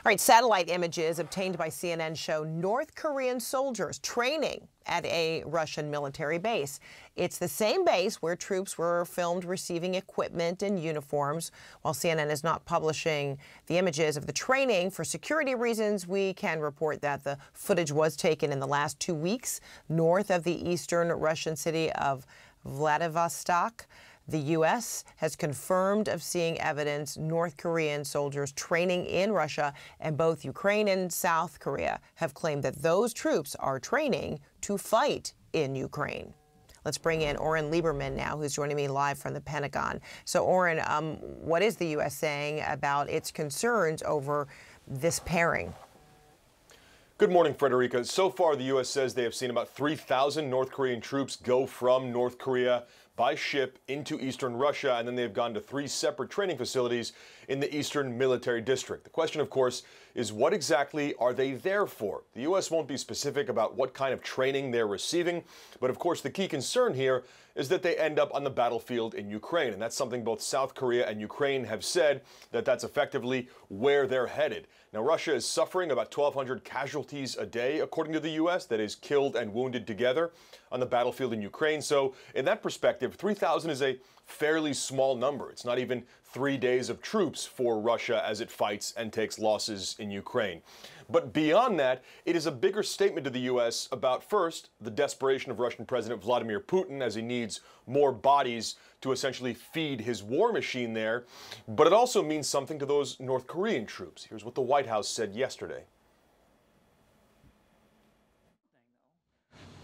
All right, satellite images obtained by CNN show North Korean soldiers training at a Russian military base. It's the same base where troops were filmed receiving equipment and uniforms. While CNN is not publishing the images of the training for security reasons, we can report that the footage was taken in the last 2 weeks north of the eastern Russian city of Vladivostok. The U.S. has confirmed of seeing evidence North Korean soldiers training in Russia, and both Ukraine and South Korea have claimed that those troops are training to fight in Ukraine. Let's bring in Oren Liebermann now, who's joining me live from the Pentagon. So, Oren, what is the U.S. saying about its concerns over this pairing? Good morning, Frederica. So far, the U.S. says they have seen about 3,000 North Korean troops go from North Korea by ship into eastern Russia, and then they've gone to 3 separate training facilities in the Eastern Military District. The question, of course, is what exactly are they there for? The U.S. won't be specific about what kind of training they're receiving, but of course the key concern here is that they end up on the battlefield in Ukraine, and that's something both South Korea and Ukraine have said, that that's effectively where they're headed. Now, Russia is suffering about 1,200 casualties a day, according to the U.S., that is killed and wounded together on the battlefield in Ukraine. So in that perspective, 3,000 is a fairly small number. It's not even 3 days of troops for Russia as it fights and takes losses in Ukraine. But beyond that, it is a bigger statement to the U.S. about, first, the desperation of Russian President Vladimir Putin as he needs more bodies to essentially feed his war machine there. But it also means something to those North Korean troops. Here's what the White House said yesterday.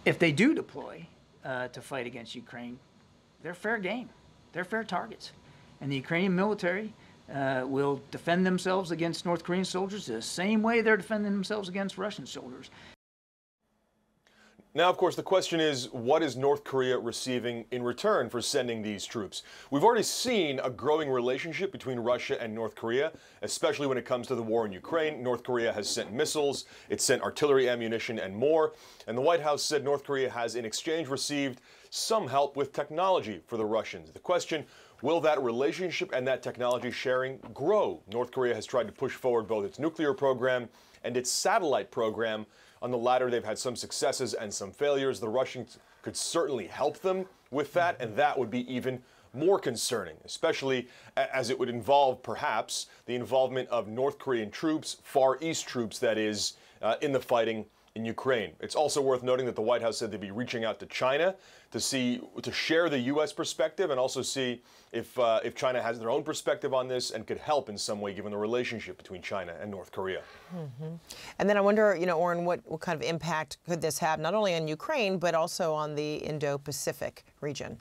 If they do deploy to fight against Ukraine, they're fair game. They're fair targets. And the Ukrainian military will defend themselves against North Korean soldiers the same way they're defending themselves against Russian soldiers. Now, of course, the question is, what is North Korea receiving in return for sending these troops? We've already seen a growing relationship between Russia and North Korea, especially when it comes to the war in Ukraine. North Korea has sent missiles, it's sent artillery ammunition and more. And the White House said North Korea has, in exchange, received some help with technology for the Russians. The question, will that relationship and that technology sharing grow? North Korea has tried to push forward both its nuclear program and its satellite program. On the latter, they've had some successes and some failures. The Russians could certainly help them with that, and that would be even more concerning, especially as it would involve, perhaps, the involvement of North Korean troops, Far East troops, that is, in the fighting in Ukraine. It's also worth noting that the White House said they'd be reaching out to China to share the U.S. perspective and also see if China has their own perspective on this and could help in some way, given the relationship between China and North Korea. And then I wonder, Oren, what kind of impact could this have not only on Ukraine, but also on the Indo-Pacific region?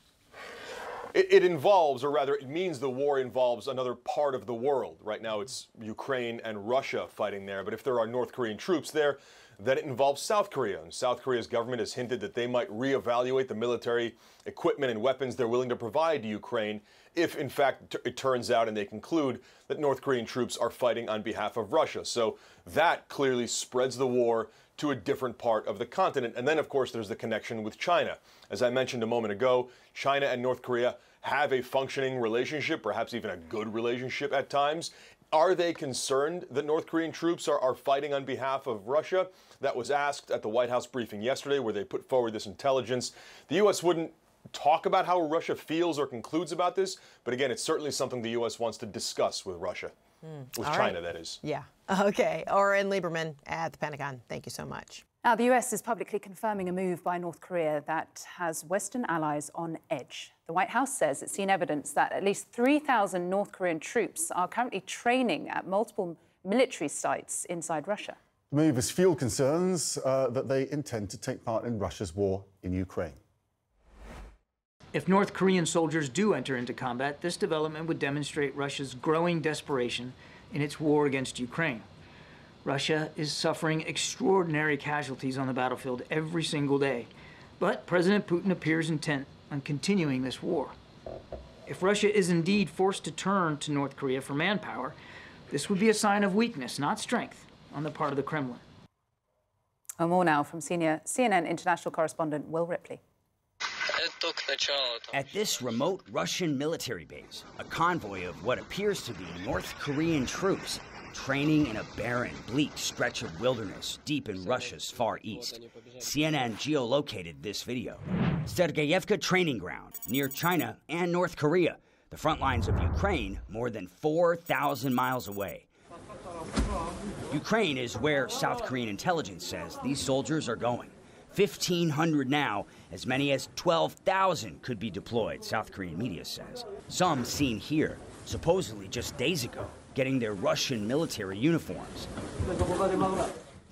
It involves, or rather, it means the war involves another part of the world. Right now, it's Ukraine and Russia fighting there. But if there are North Korean troops there, then it involves South Korea. And South Korea's government has hinted that they might reevaluate the military equipment and weapons they're willing to provide to Ukraine if, in fact, it turns out and they conclude that North Korean troops are fighting on behalf of Russia. So that clearly spreads the war to a different part of the continent. And then, of course, there's the connection with China. As I mentioned a moment ago, China and North Korea have a functioning relationship, perhaps even a good relationship at times. Are they concerned that North Korean troops are fighting on behalf of Russia? That was asked at the White House briefing yesterday, where they put forward this intelligence. The U.S. wouldn't talk about how Russia feels or concludes about this, but again, it's certainly something the U.S. wants to discuss with Russia, with China, that is. Yeah. Okay. Oren Liebermann at the Pentagon. Thank you so much. Now, the US is publicly confirming a move by North Korea that has Western allies on edge. The White House says it's seen evidence that at least 3,000 North Korean troops are currently training at multiple military sites inside Russia. The move has fueled concerns that they intend to take part in Russia's war in Ukraine. If North Korean soldiers do enter into combat, this development would demonstrate Russia's growing desperation in its war against Ukraine. Russia is suffering extraordinary casualties on the battlefield every single day, but President Putin appears intent on continuing this war. If Russia is indeed forced to turn to North Korea for manpower, this would be a sign of weakness, not strength, on the part of the Kremlin. And more now from senior CNN international correspondent Will Ripley. At this remote Russian military base, a convoy of what appears to be North Korean troops training in a barren, bleak stretch of wilderness deep in Russia's far east. CNN geolocated this video. Sergeyevka Training Ground, near China and North Korea, the front lines of Ukraine more than 4,000 miles away. Ukraine is where South Korean intelligence says these soldiers are going. 1,500 now, as many as 12,000 could be deployed, South Korean media says. Some seen here, supposedly just days ago, getting their Russian military uniforms.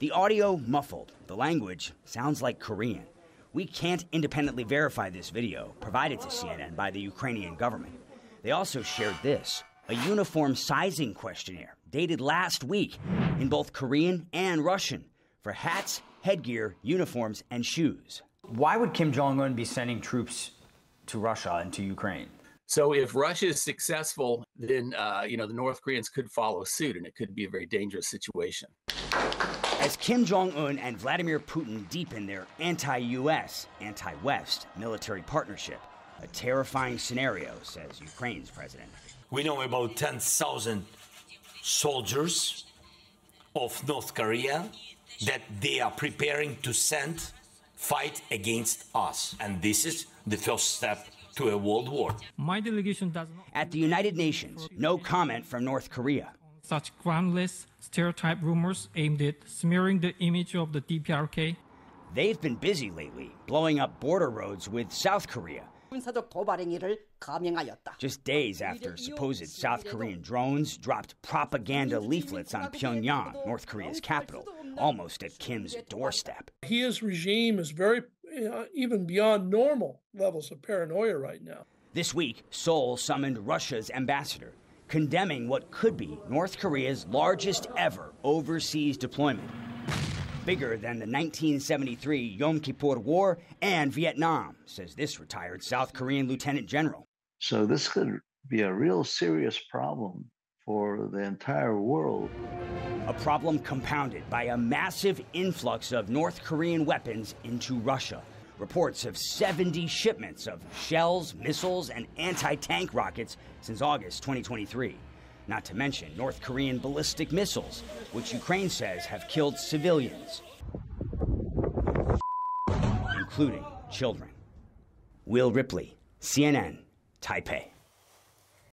The audio muffled. The language sounds like Korean. We can't independently verify this video, provided to CNN by the Ukrainian government. They also shared this, a uniform sizing questionnaire dated last week in both Korean and Russian for hats, headgear, uniforms, and shoes. Why would Kim Jong-un be sending troops to Russia and to Ukraine? So if Russia is successful, then the North Koreans could follow suit, and it could be a very dangerous situation. As Kim Jong-un and Vladimir Putin deepen their anti-U.S., anti-West military partnership, a terrifying scenario, says Ukraine's president. We know about 10,000 soldiers of North Korea that they are preparing to fight against us. And this is the first step to a world war. My delegation does not. At the United Nations, no comment from North Korea. Such groundless stereotype rumors aimed at smearing the image of the DPRK. They've been busy lately, blowing up border roads with South Korea. Just days after supposed South Korean drones dropped propaganda leaflets on Pyongyang, North Korea's capital, almost at Kim's doorstep. His regime is very, even beyond normal levels of paranoia right now. This week, Seoul summoned Russia's ambassador, condemning what could be North Korea's largest ever overseas deployment. Bigger than the 1973 Yom Kippur War and Vietnam, says this retired South Korean lieutenant general. So this could be a real serious problem for the entire world. A problem compounded by a massive influx of North Korean weapons into Russia. Reports of 70 shipments of shells, missiles, and anti-tank rockets since August 2023. Not to mention North Korean ballistic missiles, which Ukraine says have killed civilians, including children. Will Ripley, CNN, Taipei.